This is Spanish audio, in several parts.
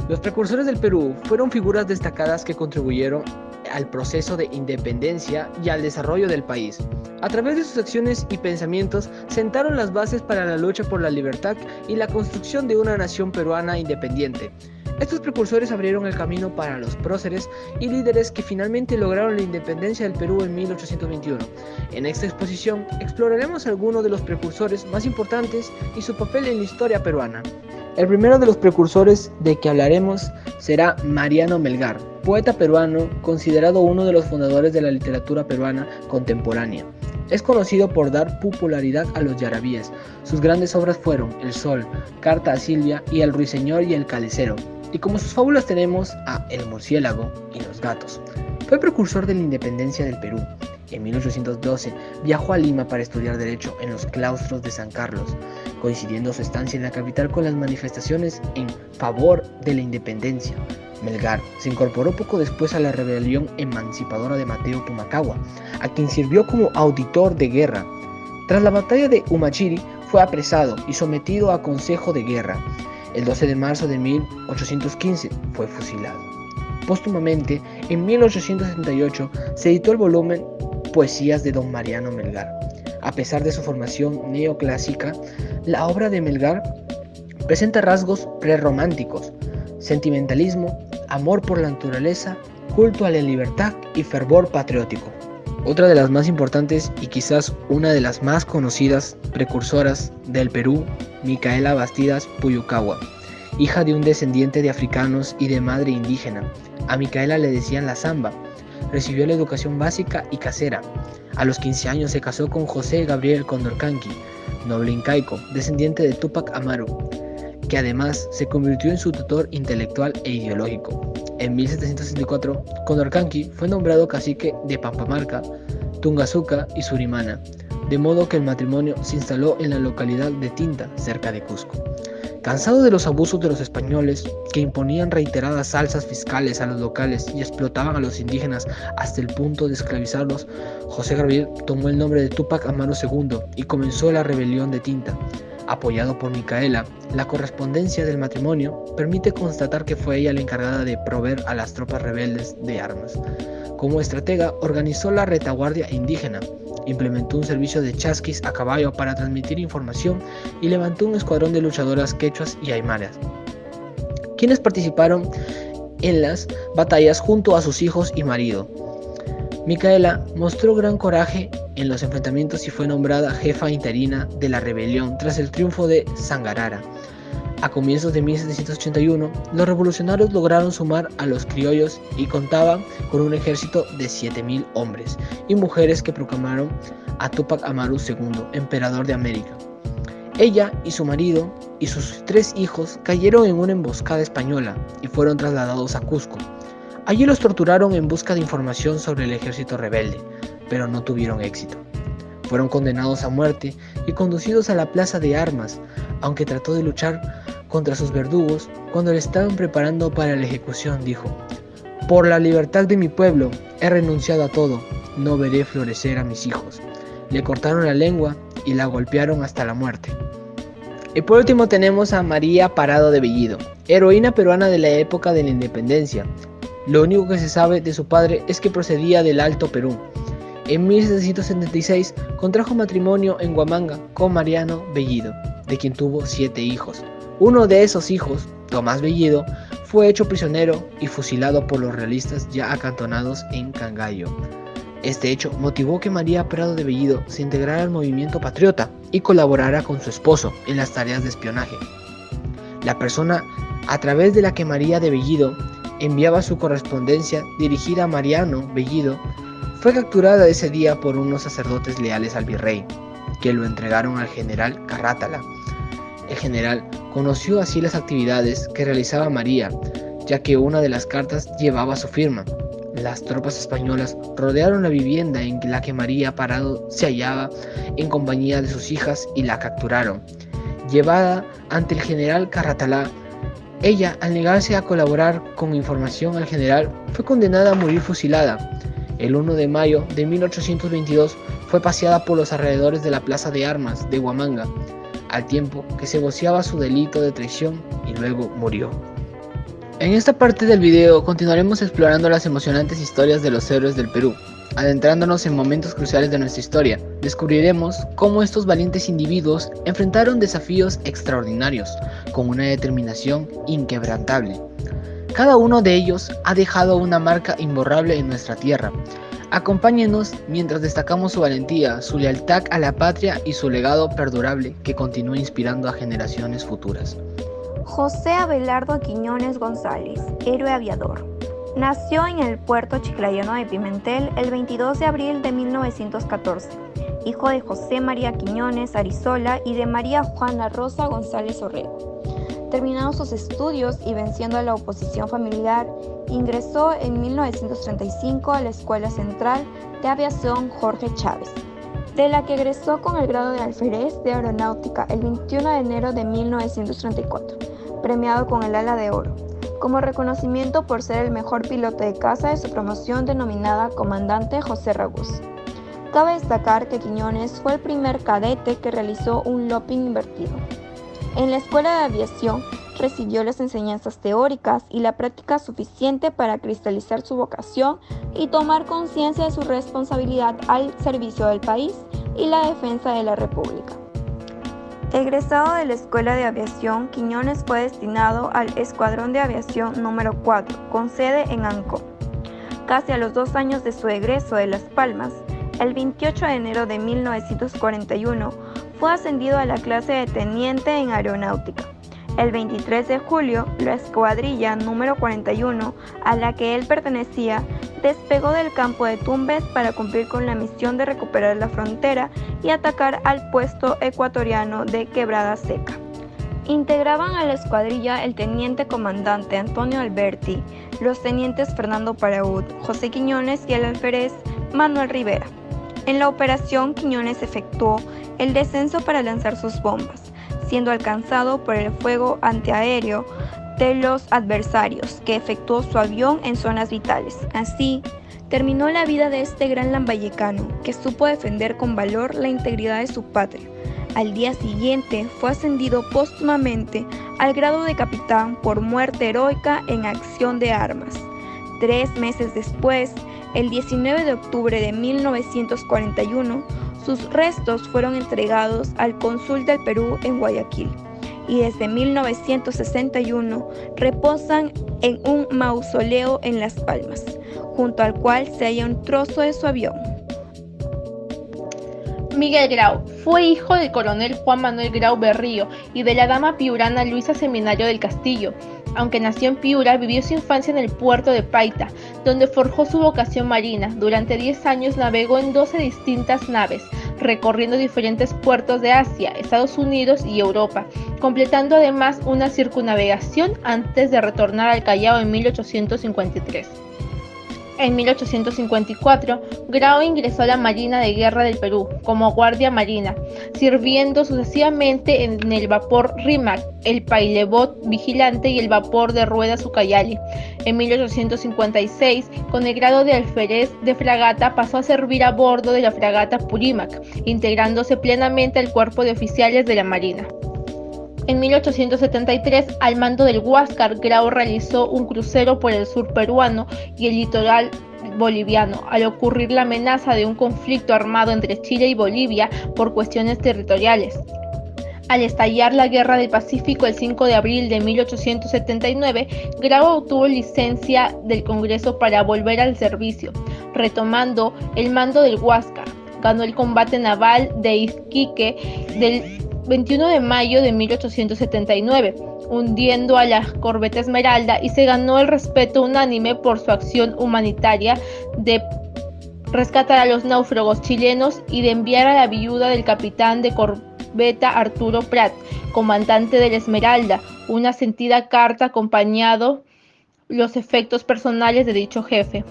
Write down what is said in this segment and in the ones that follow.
Los precursores del Perú fueron figuras destacadas que contribuyeron al proceso de independencia y al desarrollo del país. A través de sus acciones y pensamientos sentaron las bases para la lucha por la libertad y la construcción de una nación peruana independiente. Estos precursores abrieron el camino para los próceres y líderes que finalmente lograron la independencia del Perú en 1821. En esta exposición exploraremos algunos de los precursores más importantes y su papel en la historia peruana. El primero de los precursores de que hablaremos será Mariano Melgar, poeta peruano considerado uno de los fundadores de la literatura peruana contemporánea. Es conocido por dar popularidad a los yarabíes. Sus grandes obras fueron El Sol, Carta a Silvia y El Ruiseñor y el Calecero. Y como sus fábulas tenemos a El Murciélago y Los Gatos. Fue precursor de la independencia del Perú. En 1812 viajó a Lima para estudiar Derecho en los claustros de San Carlos, coincidiendo su estancia en la capital con las manifestaciones en favor de la independencia. Melgar se incorporó poco después a la rebelión emancipadora de Mateo Pumacahua, a quien sirvió como auditor de guerra. Tras la batalla de Humachiri fue apresado y sometido a consejo de guerra. El 12 de marzo de 1815 fue fusilado. Póstumamente, en 1878 se editó el volumen Poesías de don Mariano Melgar. A pesar de su formación neoclásica, la obra de Melgar presenta rasgos prerrománticos, sentimentalismo, amor por la naturaleza, culto a la libertad y fervor patriótico. Otra de las más importantes y quizás una de las más conocidas precursoras del Perú, Micaela Bastidas Puyucahua, hija de un descendiente de africanos y de madre indígena. A Micaela le decían la Zamba. Recibió la educación básica y casera. A los 15 años se casó con José Gabriel Condorcanqui, noble incaico, descendiente de Túpac Amaru, que además se convirtió en su tutor intelectual e ideológico. En 1764, Condorcanqui fue nombrado cacique de Pampamarca, Tungazuca y Surimana, de modo que el matrimonio se instaló en la localidad de Tinta, cerca de Cusco. Cansado de los abusos de los españoles, que imponían reiteradas alzas fiscales a los locales y explotaban a los indígenas hasta el punto de esclavizarlos, José Gabriel tomó el nombre de Túpac Amaru II y comenzó la rebelión de Tinta. Apoyado por Micaela, la correspondencia del matrimonio permite constatar que fue ella la encargada de proveer a las tropas rebeldes de armas. Como estratega, organizó la retaguardia indígena, implementó un servicio de chasquis a caballo para transmitir información y levantó un escuadrón de luchadoras quechuas y aymaras, quienes participaron en las batallas junto a sus hijos y marido. Micaela mostró gran coraje en los enfrentamientos y fue nombrada jefa interina de la rebelión tras el triunfo de Sangarara. A comienzos de 1781, los revolucionarios lograron sumar a los criollos y contaban con un ejército de 7,000 hombres y mujeres que proclamaron a Túpac Amaru II, emperador de América. Ella y su marido y sus 3 hijos cayeron en una emboscada española y fueron trasladados a Cusco. Allí los torturaron en busca de información sobre el ejército rebelde, pero no tuvieron éxito. Fueron condenados a muerte y conducidos a la plaza de armas, aunque trató de luchar contra sus verdugos. Cuando le estaban preparando para la ejecución, dijo: «Por la libertad de mi pueblo he renunciado a todo, no veré florecer a mis hijos». Le cortaron la lengua y la golpearon hasta la muerte. Y por último tenemos a María Parado de Bellido, heroína peruana de la época de la independencia. Lo único que se sabe de su padre es que procedía del Alto Perú. En 1776 contrajo matrimonio en Huamanga con Mariano Bellido, de quien tuvo 7 hijos. Uno de esos hijos, Tomás Bellido, fue hecho prisionero y fusilado por los realistas ya acantonados en Cangallo. Este hecho motivó que María Parado de Bellido se integrara al movimiento patriota y colaborara con su esposo en las tareas de espionaje. La persona a través de la que María de Bellido enviaba su correspondencia dirigida a Mariano Bellido fue capturada ese día por unos sacerdotes leales al virrey, que lo entregaron al general Carrátala. El general conoció así las actividades que realizaba María, ya que una de las cartas llevaba su firma. Las tropas españolas rodearon la vivienda en la que María Parado se hallaba en compañía de sus hijas y la capturaron. Llevada ante el general Carratalá, ella, al negarse a colaborar con información al general, fue condenada a morir fusilada. El 1 de mayo de 1822 fue paseada por los alrededores de la plaza de armas de Huamanga, al tiempo que se voceaba su delito de traición, y luego murió. En esta parte del video continuaremos explorando las emocionantes historias de los héroes del Perú. Adentrándonos en momentos cruciales de nuestra historia, descubriremos cómo estos valientes individuos enfrentaron desafíos extraordinarios con una determinación inquebrantable. Cada uno de ellos ha dejado una marca imborrable en nuestra tierra. Acompáñenos mientras destacamos su valentía, su lealtad a la patria y su legado perdurable que continúa inspirando a generaciones futuras. José Abelardo Quiñones González, héroe aviador. Nació en el puerto chiclayano de Pimentel el 22 de abril de 1914, hijo de José María Quiñones Arizola y de María Juana Rosa González Orrego. Terminados sus estudios y venciendo a la oposición familiar, ingresó en 1935 a la Escuela Central de Aviación Jorge Chávez, de la que egresó con el grado de alférez de aeronáutica el 21 de enero de 1934, premiado con el Ala de Oro, como reconocimiento por ser el mejor piloto de caza de su promoción denominada Comandante José Ragús. Cabe destacar que Quiñones fue el primer cadete que realizó un looping invertido. En la Escuela de Aviación recibió las enseñanzas teóricas y la práctica suficiente para cristalizar su vocación y tomar conciencia de su responsabilidad al servicio del país y la defensa de la República. Egresado de la Escuela de Aviación, Quiñones fue destinado al Escuadrón de Aviación número 4, con sede en Ancón. Casi a los 2 años de su egreso de Las Palmas, el 28 de enero de 1941, fue ascendido a la clase de teniente en aeronáutica. El 23 de julio, la escuadrilla número 41, a la que él pertenecía, despegó del campo de Tumbes para cumplir con la misión de recuperar la frontera y atacar al puesto ecuatoriano de Quebrada Seca. Integraban a la escuadrilla el teniente comandante Antonio Alberti, los tenientes Fernando Paraud, José Quiñones y el alférez Manuel Rivera. En la operación, Quiñones efectuó el descenso para lanzar sus bombas, siendo alcanzado por el fuego antiaéreo de los adversarios, que efectuó su avión en zonas vitales. Así, terminó la vida de este gran lambayecano, que supo defender con valor la integridad de su patria. Al día siguiente fue ascendido póstumamente al grado de capitán por muerte heroica en acción de armas. 3 meses después, el 19 de octubre de 1941, sus restos fueron entregados al cónsul del Perú en Guayaquil y desde 1961 reposan en un mausoleo en Las Palmas, junto al cual se halla un trozo de su avión. Miguel Grau fue hijo del coronel Juan Manuel Grau Berrío y de la dama piurana Luisa Seminario del Castillo. Aunque nació en Piura, vivió su infancia en el puerto de Paita, donde forjó su vocación marina. Durante 10 años navegó en 12 distintas naves, recorriendo diferentes puertos de Asia, Estados Unidos y Europa, completando además una circunnavegación antes de retornar al Callao en 1853. En 1854, Grau ingresó a la Marina de Guerra del Perú como guardia marina, sirviendo sucesivamente en el vapor Rímac, el Pailebot Vigilante y el vapor de ruedas Ucayali. En 1856, con el grado de alférez de fragata, pasó a servir a bordo de la fragata Purímac, integrándose plenamente al cuerpo de oficiales de la Marina. En 1873, al mando del Huáscar, Grau realizó un crucero por el sur peruano y el litoral boliviano, al ocurrir la amenaza de un conflicto armado entre Chile y Bolivia por cuestiones territoriales. Al estallar la Guerra del Pacífico el 5 de abril de 1879, Grau obtuvo licencia del Congreso para volver al servicio, retomando el mando del Huáscar. Ganó el combate naval de Iquique del 21 de mayo de 1879, hundiendo a la corbeta Esmeralda, y se ganó el respeto unánime por su acción humanitaria de rescatar a los náufragos chilenos y de enviar a la viuda del capitán de corbeta Arturo Prat, comandante de la Esmeralda, una sentida carta acompañando los efectos personales de dicho jefe.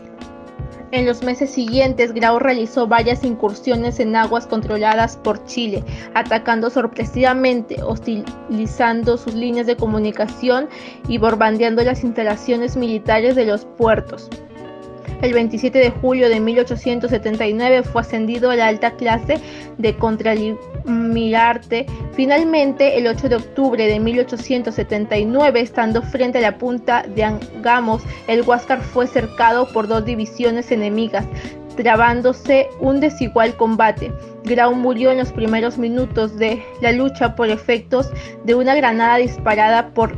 En los meses siguientes, Grau realizó varias incursiones en aguas controladas por Chile, atacando sorpresivamente, hostilizando sus líneas de comunicación y bombardeando las instalaciones militares de los puertos. El 27 de julio de 1879 fue ascendido a la alta clase de contraalmirante. Finalmente, el 8 de octubre de 1879, estando frente a la punta de Angamos, el Huáscar fue cercado por 2 divisiones enemigas, trabándose un desigual combate. Grau murió en los primeros minutos de la lucha por efectos de una granada disparada por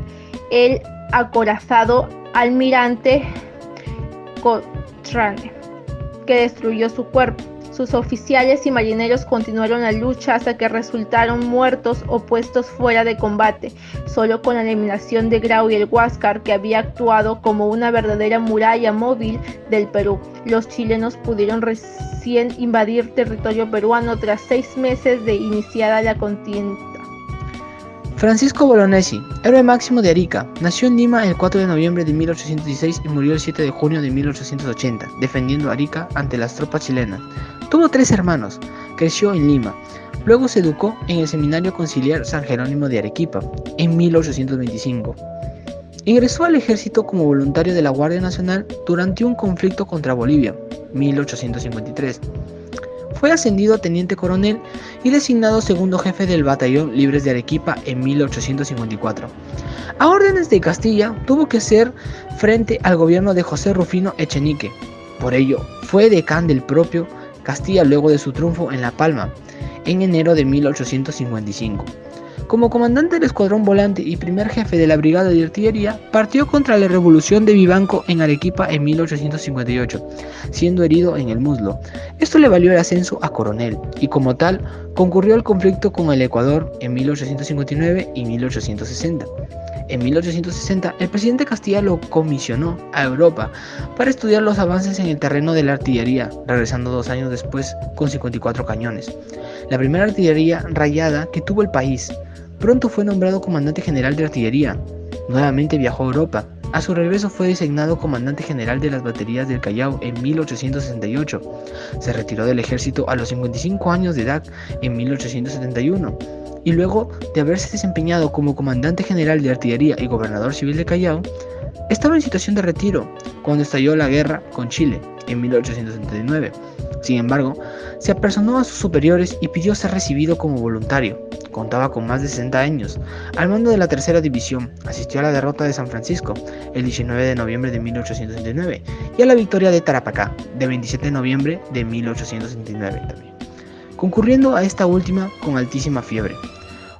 el acorazado almirante Cochrane, que destruyó su cuerpo. Sus oficiales y marineros continuaron la lucha hasta que resultaron muertos o puestos fuera de combate. Solo con la eliminación de Grau y el Huáscar, que había actuado como una verdadera muralla móvil del Perú, los chilenos pudieron recién invadir territorio peruano tras 6 meses de iniciada la contienda. Francisco Bolognesi, héroe máximo de Arica, nació en Lima el 4 de noviembre de 1816 y murió el 7 de junio de 1880, defendiendo Arica ante las tropas chilenas. Tuvo 3 hermanos, creció en Lima, luego se educó en el Seminario Conciliar San Jerónimo de Arequipa en 1825. Ingresó al ejército como voluntario de la Guardia Nacional durante un conflicto contra Bolivia, 1853. Fue ascendido a teniente coronel y designado segundo jefe del Batallón Libres de Arequipa en 1854. A órdenes de Castilla, tuvo que hacer frente al gobierno de José Rufino Echenique. Por ello, fue decán del propio Castilla luego de su triunfo en La Palma, en enero de 1855. Como comandante del escuadrón volante y primer jefe de la brigada de artillería, partió contra la revolución de Vivanco en Arequipa en 1858, siendo herido en el muslo. Esto le valió el ascenso a coronel, y como tal, concurrió al conflicto con el Ecuador en 1859 y 1860. En 1860, el presidente Castilla lo comisionó a Europa para estudiar los avances en el terreno de la artillería, regresando 2 años después con 54 cañones. La primera artillería rayada que tuvo el país. Pronto fue nombrado comandante general de artillería. Nuevamente viajó a Europa. A su regreso fue designado comandante general de las baterías del Callao en 1868. Se retiró del ejército a los 55 años de edad en 1871. Y luego de haberse desempeñado como comandante general de artillería y gobernador civil de Callao, estaba en situación de retiro cuando estalló la guerra con Chile en 1879. Sin embargo, se apersonó a sus superiores y pidió ser recibido como voluntario. Contaba con más de 60 años. Al mando de la tercera división, asistió a la derrota de San Francisco el 19 de noviembre de 1869 y a la victoria de Tarapacá de 27 de noviembre de 1869 también, concurriendo a esta última con altísima fiebre.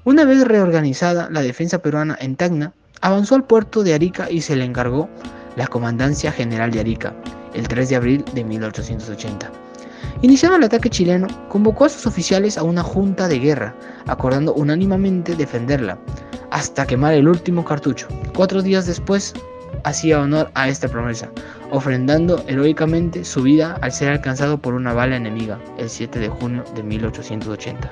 Una vez reorganizada la defensa peruana en Tacna, avanzó al puerto de Arica y se le encargó la Comandancia General de Arica el 3 de abril de 1880. Iniciado el ataque chileno, convocó a sus oficiales a una junta de guerra, acordando unánimemente defenderla, hasta quemar el último cartucho. 4 días después, hacía honor a esta promesa, ofrendando heroicamente su vida al ser alcanzado por una bala enemiga, el 7 de junio de 1880.